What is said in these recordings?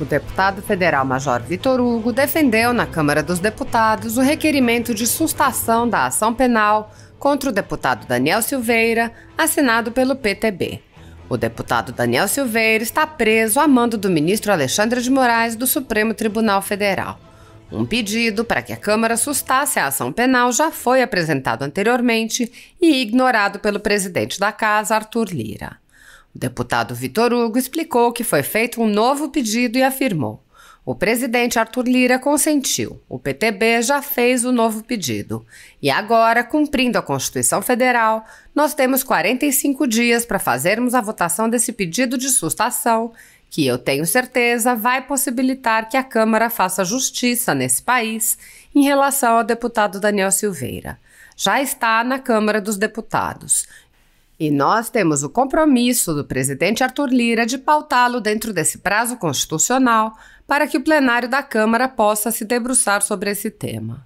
deputado federal Major Vitor Hugo defendeu na Câmara dos Deputados o requerimento de sustação da ação penal contra o deputado Daniel Silveira, assinado pelo PTB. O deputado Daniel Silveira está preso a mando do ministro Alexandre de Moraes do Supremo Tribunal Federal. Um pedido para que a Câmara sustasse a ação penal já foi apresentado anteriormente e ignorado pelo presidente da Casa, Arthur Lira. O deputado Vitor Hugo explicou que foi feito um novo pedido e afirmou: o presidente Arthur Lira consentiu, o PTB já fez o novo pedido. E agora, cumprindo a Constituição Federal, nós temos 45 dias para fazermos a votação desse pedido de sustação, que eu tenho certeza vai possibilitar que a Câmara faça justiça nesse país em relação ao deputado Daniel Silveira. Já está na Câmara dos Deputados. E nós temos o compromisso do presidente Arthur Lira de pautá-lo dentro desse prazo constitucional para que o plenário da Câmara possa se debruçar sobre esse tema.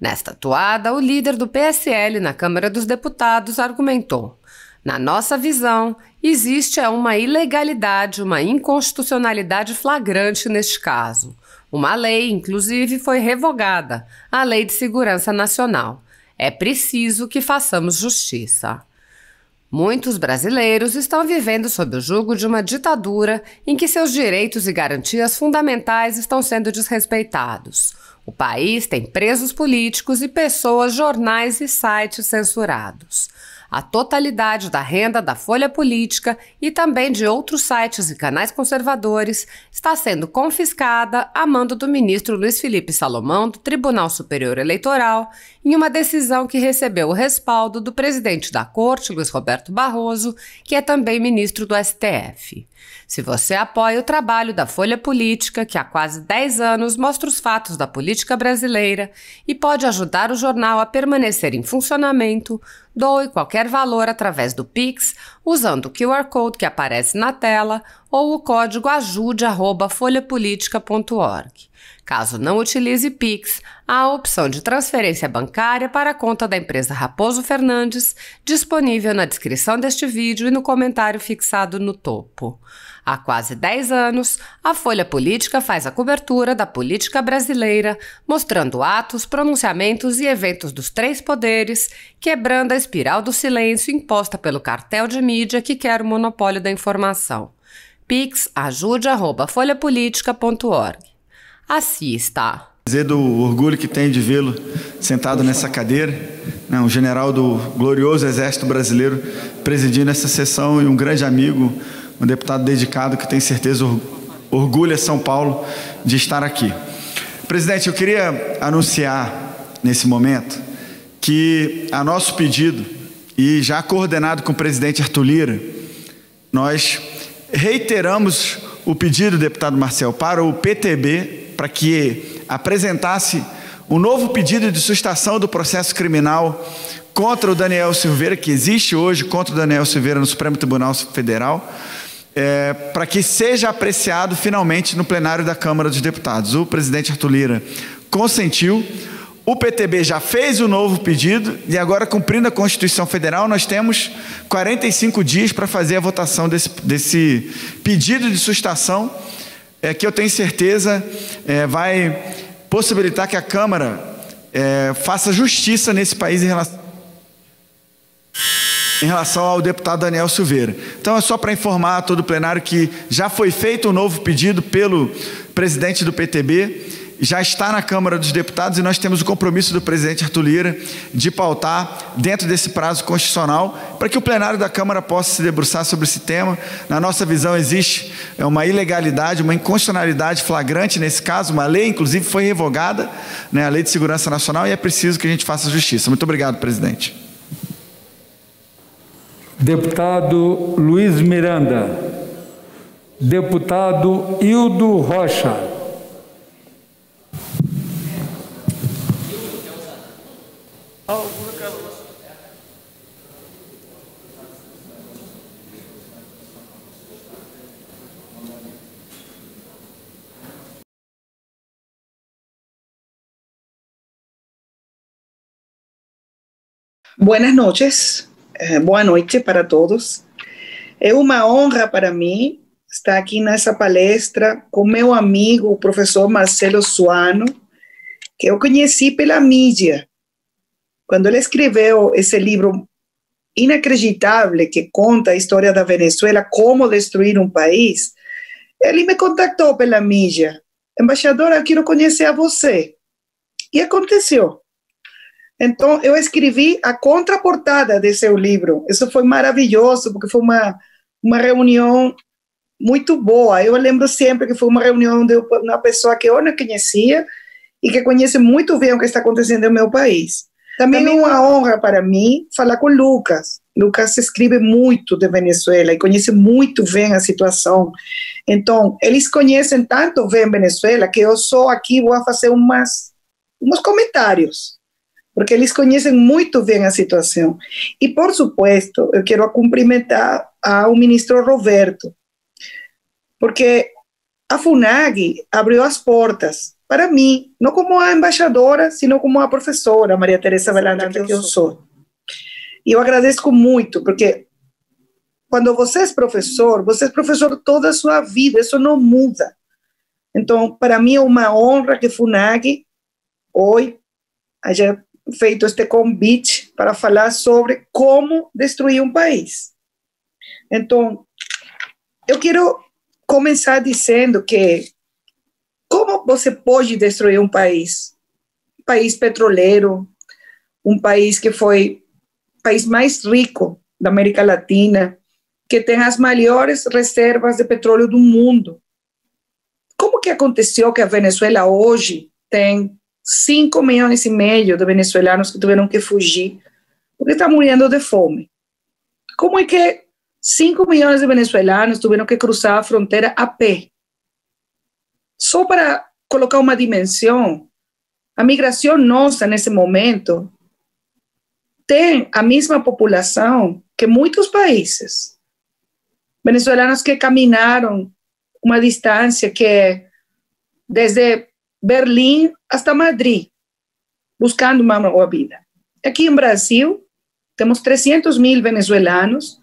Nesta toada, o líder do PSL na Câmara dos Deputados argumentou: na nossa visão, existe uma ilegalidade, uma inconstitucionalidade flagrante neste caso. Uma lei, inclusive, foi revogada, a Lei de Segurança Nacional. É preciso que façamos justiça. Muitos brasileiros estão vivendo sob o jugo de uma ditadura em que seus direitos e garantias fundamentais estão sendo desrespeitados. O país tem presos políticos e pessoas, jornais e sites censurados. A totalidade da renda da Folha Política e também de outros sites e canais conservadores está sendo confiscada a mando do ministro Luiz Felipe Salomão do Tribunal Superior Eleitoral em uma decisão que recebeu o respaldo do presidente da Corte, Luiz Roberto Barroso, que é também ministro do STF. Se você apoia o trabalho da Folha Política, que há quase 10 anos mostra os fatos da política brasileira e pode ajudar o jornal a permanecer em funcionamento, doe qualquer valor através do Pix, usando o QR Code que aparece na tela ou o código ajude@folhapolitica.org. Caso não utilize Pix, há a opção de transferência bancária para a conta da empresa Raposo Fernandes, disponível na descrição deste vídeo e no comentário fixado no topo. Há quase 10 anos, a Folha Política faz a cobertura da política brasileira, mostrando atos, pronunciamentos e eventos dos três poderes, quebrando a espiral do silêncio imposta pelo cartel de mídia que quer o monopólio da informação. Pix ajude@folhapolitica.org. Assista. Dizer do orgulho que tenho de vê-lo sentado nessa cadeira, né, um general do glorioso Exército Brasileiro presidindo essa sessão e um grande amigo, um deputado dedicado que tenho certeza orgulha São Paulo de estar aqui. Presidente, eu queria anunciar nesse momento que a nosso pedido, e já coordenado com o presidente Arthur Lira, nós reiteramos o pedido, deputado Marcel, para o PTB, para que apresentasse um novo pedido de sustação do processo criminal contra o Daniel Silveira, que existe hoje contra o Daniel Silveira no Supremo Tribunal Federal, para que seja apreciado finalmente no plenário da Câmara dos Deputados. O presidente Arthur Lira consentiu, o PTB já fez o novo pedido e agora, cumprindo a Constituição Federal, nós temos 45 dias para fazer a votação desse pedido de sustação, que eu tenho certeza vai possibilitar que a Câmara faça justiça nesse país em relação ao deputado Daniel Silveira. Então é só para informar a todo o plenário que já foi feito um novo pedido pelo presidente do PTB, já está na Câmara dos Deputados e nós temos o compromisso do presidente Arthur Lira de pautar dentro desse prazo constitucional para que o plenário da Câmara possa se debruçar sobre esse tema. Na nossa visão existe uma ilegalidade, uma inconstitucionalidade flagrante nesse caso, uma lei inclusive foi revogada, né, a Lei de Segurança Nacional, e é preciso que a gente faça justiça. Muito obrigado, presidente. Deputado Luiz Miranda. Deputado Hildo Rocha. Buenas noches, boa noite para todos. É uma honra para mim estar aqui nessa palestra com meu amigo, o professor Marcelo Suano, que eu conheci pela mídia. Quando ele escreveu esse livro inacreditável que conta a história da Venezuela, como destruir um país, ele me contactou pela mídia. Embaixadora, eu quero conhecer a você. E aconteceu. Então, eu escrevi a contraportada de seu livro. Isso foi maravilhoso, porque foi uma reunião muito boa. Eu lembro sempre que foi uma reunião de uma pessoa que eu não conhecia e que conhece muito bem o que está acontecendo no meu país. Também é uma honra para mim falar com Lucas. Lucas escreve muito de Venezuela e conhece muito bem a situação. Então, eles conhecem tanto bem Venezuela que eu só aqui vou fazer uns comentários, porque eles conhecem muito bem a situação. E, por supuesto, eu quero cumprimentar ao ministro Roberto, porque a FUNAG abriu as portas para mim, não como a embaixadora, sino como a professora Maria Teresa Velantra, que eu sou. E eu agradeço muito, porque quando você é professor toda a sua vida, isso não muda. Então, para mim é uma honra que a FUNAG hoje haya feito este convite para falar sobre como destruir um país. Então, eu quero começar dizendo que como você pode destruir um país? Um país petroleiro, um país que foi o país mais rico da América Latina, que tem as maiores reservas de petróleo do mundo. Como que aconteceu que a Venezuela hoje tem 5,5 milhões de venezuelanos que tiveram que fugir porque estão morrendo de fome? Como é que 5 milhões de venezuelanos tiveram que cruzar a fronteira a pé? Só para colocar uma dimensão, a migração nossa nesse momento tem a mesma população que muitos países. Venezuelanos que caminaram uma distância que é desde Berlim hasta Madrid, buscando uma boa vida. Aqui em Brasil, temos 300 mil venezuelanos,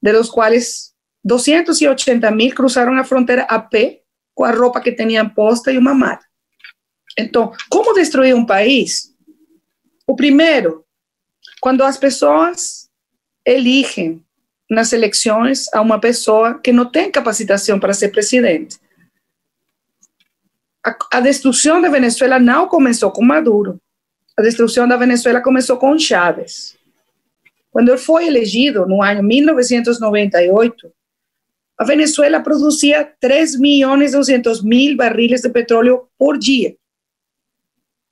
de los quais 280 mil cruzaram a fronteira a pé, com a roupa que tinham posta e uma mala. Então, como destruir um país? O primeiro, quando as pessoas elegem nas eleições a uma pessoa que não tem capacitação para ser presidente. A destruição da Venezuela não começou com Maduro. A destruição da Venezuela começou com Chávez. Quando ele foi elegido no ano 1998, a Venezuela produzia 3.200.000 barriles de petróleo por dia.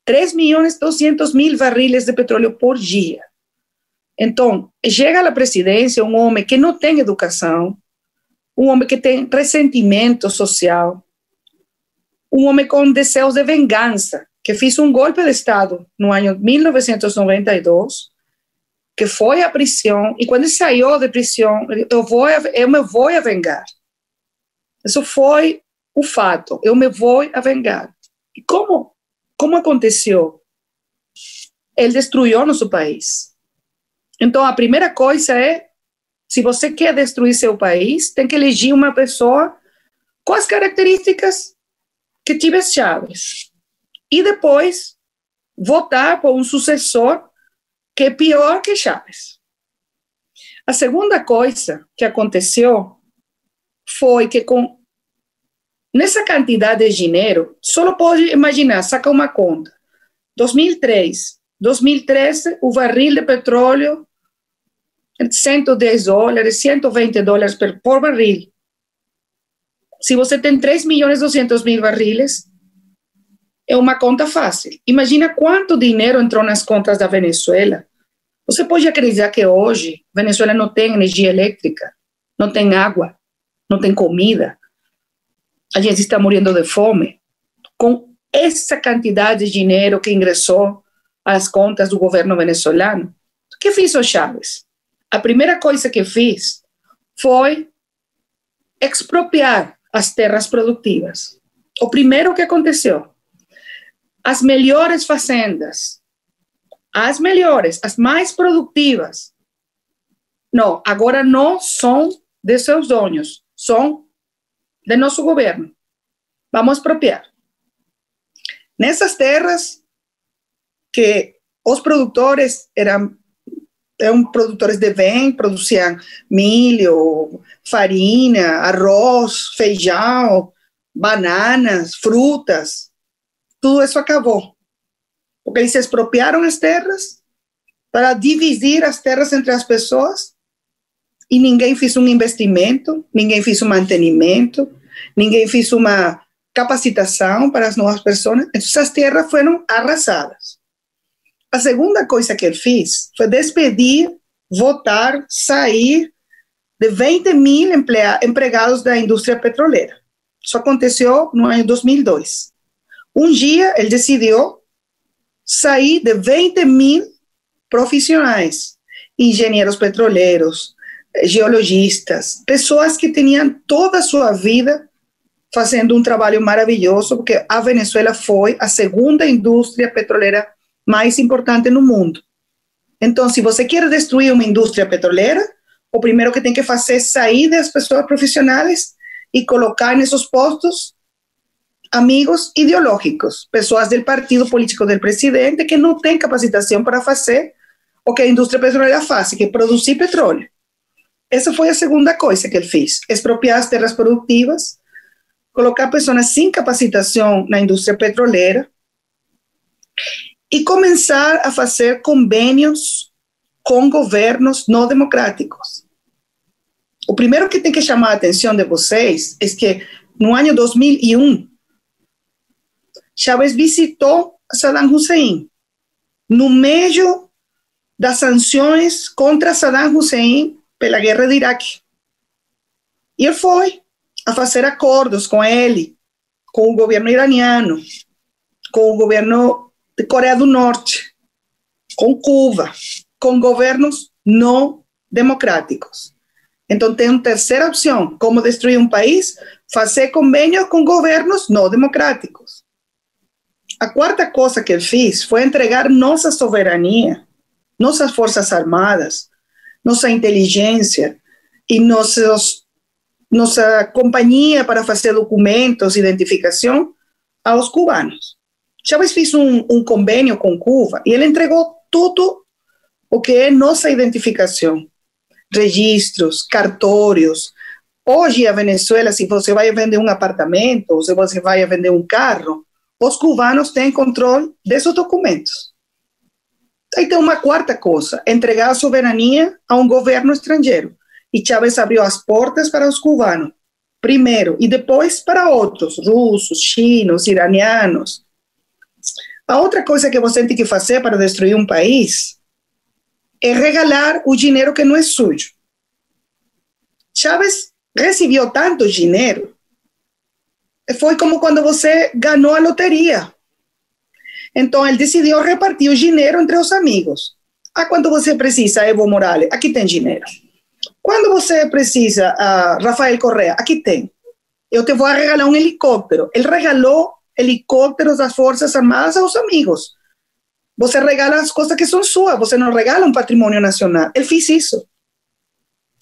3.200.000 barriles de petróleo por dia. Então, chega à presidência um homem que não tem educação, um homem que tem ressentimento social, um homem com desejos de vingança, que fez um golpe de Estado no ano 1992, que foi à prisão, e quando saiu de prisão, eu me vou a vingar. Isso foi o fato, eu me vou a vingar. E como aconteceu? Ele destruiu nosso país. Então, a primeira coisa é, se você quer destruir seu país, tem que eleger uma pessoa com as características que tive Chávez. E depois, votar por um sucessor que é pior que Chávez. A segunda coisa que aconteceu foi que nessa quantidade de dinheiro, só pode imaginar, saca uma conta. 2013, o barril de petróleo, $110, $120 por barril. Se você tem 3.200.000 barriles, é uma conta fácil. Imagina quanto dinheiro entrou nas contas da Venezuela. Você pode acreditar que hoje a Venezuela não tem energia elétrica, não tem água, não tem comida. A gente está morrendo de fome. Com essa quantidade de dinheiro que ingressou às contas do governo venezuelano, o que fez o Chávez? A primeira coisa que fez foi expropriar as terras produtivas. O primeiro que aconteceu, as melhores fazendas, as melhores, as mais produtivas, não, agora não são de seus donos, são de nosso governo. Vamos expropriar. Nessas terras que os produtores eram produtores de bem, produziam milho, farinha, arroz, feijão, bananas, frutas. Tudo isso acabou. Porque eles expropriaram as terras para dividir as terras entre as pessoas e ninguém fez um investimento, ninguém fez um mantenimento, ninguém fez uma capacitação para as novas pessoas. Então, as terras foram arrasadas. A segunda coisa que ele fez foi despedir, votar, sair de 20 mil empregados da indústria petroleira. Isso aconteceu no ano 2002. Um dia, ele decidiu sair de 20 mil profissionais, engenheiros petroleiros, geologistas, pessoas que tinham toda a sua vida fazendo um trabalho maravilhoso, porque a Venezuela foi a segunda indústria petroleira mais importante no mundo. Então, se você quer destruir uma indústria petroleira, o primeiro que tem que fazer é sair das pessoas profissionais e colocar nesses postos amigos ideológicos, pessoas do partido político do presidente que não têm capacitação para fazer o que a indústria petroleira faz, que é produzir petróleo. Essa foi a segunda coisa que ele fez, expropriar as terras produtivas, colocar pessoas sem capacitação na indústria petroleira e começar a fazer convênios com governos não democráticos. O primeiro que tem que chamar a atenção de vocês é que no ano 2001, Chávez visitou Saddam Hussein no meio das sanções contra Saddam Hussein pela guerra de Iraque. E ele foi a fazer acordos com ele, com o governo iraniano, com o governo de Coreia do Norte, com Cuba, com governos não democráticos. Então, tem uma terceira opção, como destruir um país, fazer convênios com governos não democráticos. A quarta coisa que ele fez foi entregar nossa soberania, nossas forças armadas, nossa inteligência e nossa companhia para fazer documentos, identificação aos cubanos. Chávez fez um convênio com Cuba e ele entregou tudo o que é nossa identificação, registros, cartórios. Hoje, a Venezuela, se você vai vender um apartamento, ou se você vai vender um carro, os cubanos têm controle desses documentos. Aí tem uma quarta coisa, entregar a soberania a um governo estrangeiro. E Chávez abriu as portas para os cubanos, primeiro, e depois para outros, russos, chinos, iranianos. A outra coisa que você tem que fazer para destruir um país é regalar o dinheiro que não é sujo. Chávez recebeu tanto dinheiro, foi como quando você ganhou a loteria. Então, ele decidiu repartir o dinheiro entre os amigos. Quando você precisa, Evo Morales, aqui tem dinheiro. Quando você precisa, Rafael Correa, aqui tem. Eu te vou regalar um helicóptero. Ele regalou helicópteros das Forças Armadas aos amigos. Você regala as coisas que são suas, você não regala um patrimônio nacional. Ele fez isso.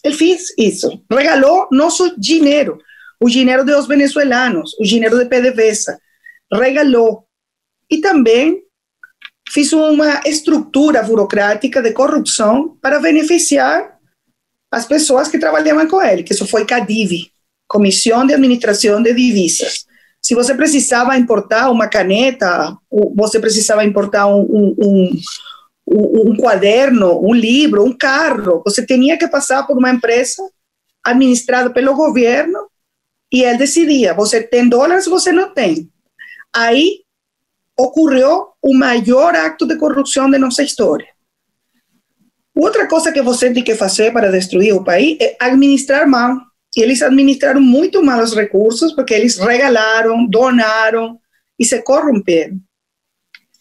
Ele fez isso. Regalou nosso dinheiro, o dinheiro dos venezuelanos, o dinheiro de PDVSA. Regalou. E também fez uma estrutura burocrática de corrupção para beneficiar as pessoas que trabalhavam com ele, que isso foi CADIV, Comissão de Administração de Divisas. Se você precisava importar uma caneta, você precisava importar um quaderno, um livro, um carro, você tinha que passar por uma empresa administrada pelo governo e ele decidia, você tem dólares ou você não tem. Aí ocorreu o maior acto de corrupção de nossa história. Outra coisa que você tem que fazer para destruir o país é administrar mal. E eles administraram muito mal os recursos porque eles regalaram, donaram e se corromperam.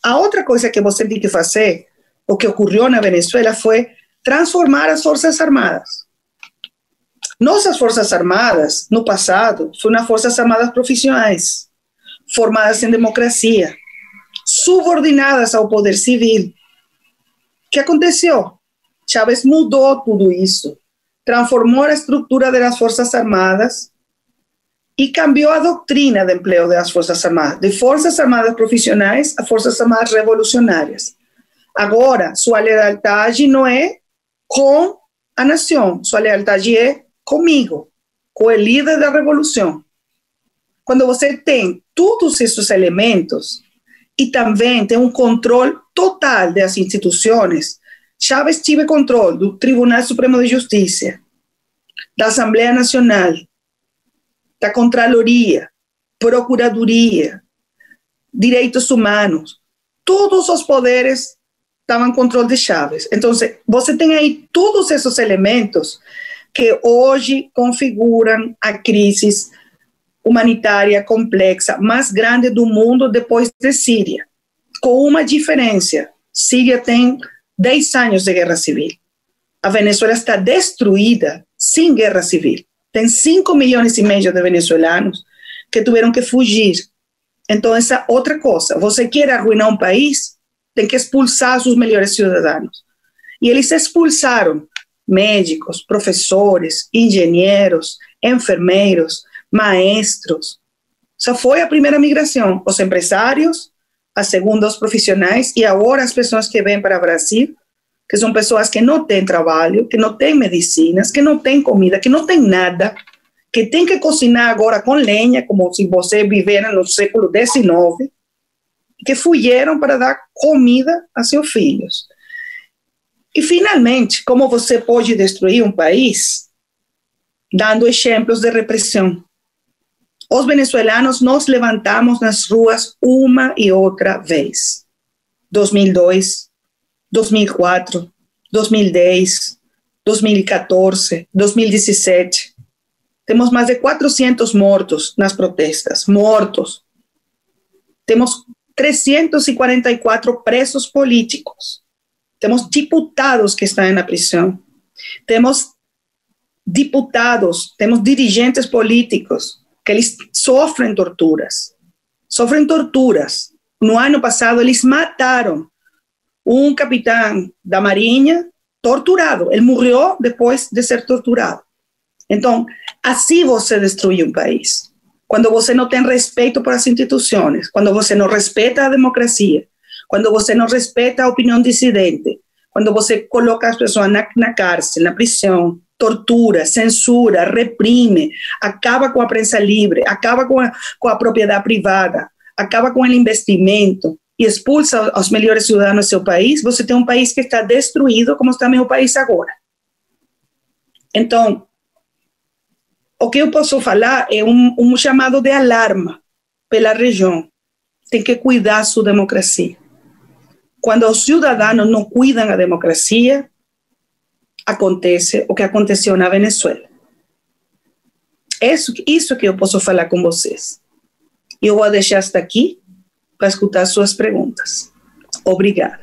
A outra coisa que você tem que fazer, o que ocorreu na Venezuela, foi transformar as Forças Armadas. Nossas Forças Armadas, no passado, foram Forças Armadas profissionais, formadas em democracia, subordinadas ao poder civil. O que aconteceu? Chávez mudou tudo isso, transformou a estrutura das Forças Armadas e cambiou a doutrina de emprego das Forças Armadas, de Forças Armadas profissionais a Forças Armadas revolucionárias. Agora, sua lealdade não é com a nação, sua lealdade é comigo, com o líder da revolução. Quando você tem todos esses elementos e também tem um controle total das instituições, Chávez teve controle do Tribunal Supremo de Justiça, da Assembleia Nacional, da Contraloria, Procuradoria, Direitos Humanos, todos os poderes estavam em controle de Chávez. Então, você tem aí todos esses elementos que hoje configuram a crise humanitária complexa mais grande do mundo depois de Síria, com uma diferença. Síria tem 10 anos de guerra civil. A Venezuela está destruída sem guerra civil. Tem 5,5 milhões de venezuelanos que tiveram que fugir. Então, essa outra coisa. Você quer arruinar um país, tem que expulsar seus melhores cidadãos. E eles expulsaram médicos, professores, engenheiros, enfermeiros, maestros. Essa foi a primeira migração. Os empresários, a segunda os profissionais e agora as pessoas que vêm para o Brasil, que são pessoas que não têm trabalho, que não têm medicinas, que não têm comida, que não têm nada, que têm que cozinhar agora com lenha, como se você vivesse no século XIX, que fugiram para dar comida a seus filhos. E, finalmente, como você pode destruir um país? Dando exemplos de repressão. Os venezuelanos nos levantamos nas ruas uma e outra vez. 2002, 2004, 2010, 2014, 2017. Temos mais de 400 mortos nas protestas. Mortos. Temos 344 presos políticos. Temos diputados que estão na prisão. Temos diputados, temos dirigentes políticos que eles sofrem torturas. Sofrem torturas. No ano passado, eles mataram um capitão da Marinha torturado. Ele morreu depois de ser torturado. Então, assim você destrui um país. Quando você não tem respeito por as instituições, quando você não respeita a democracia, quando você não respeita a opinião dissidente, quando você coloca as pessoas na cárcel, na prisão, tortura, censura, reprime, acaba com a prensa livre, acaba com a propriedade privada, acaba com o investimento e expulsa os melhores cidadãos do seu país, você tem um país que está destruído, como está meu país agora. Então, o que eu posso falar é um chamado de alarma pela região. Tem que cuidar sua democracia. Quando os cidadãos não cuidam da democracia, acontece o que aconteceu na Venezuela. Isso que eu posso falar com vocês. Eu vou deixar hasta aqui para escutar suas perguntas. Obrigada.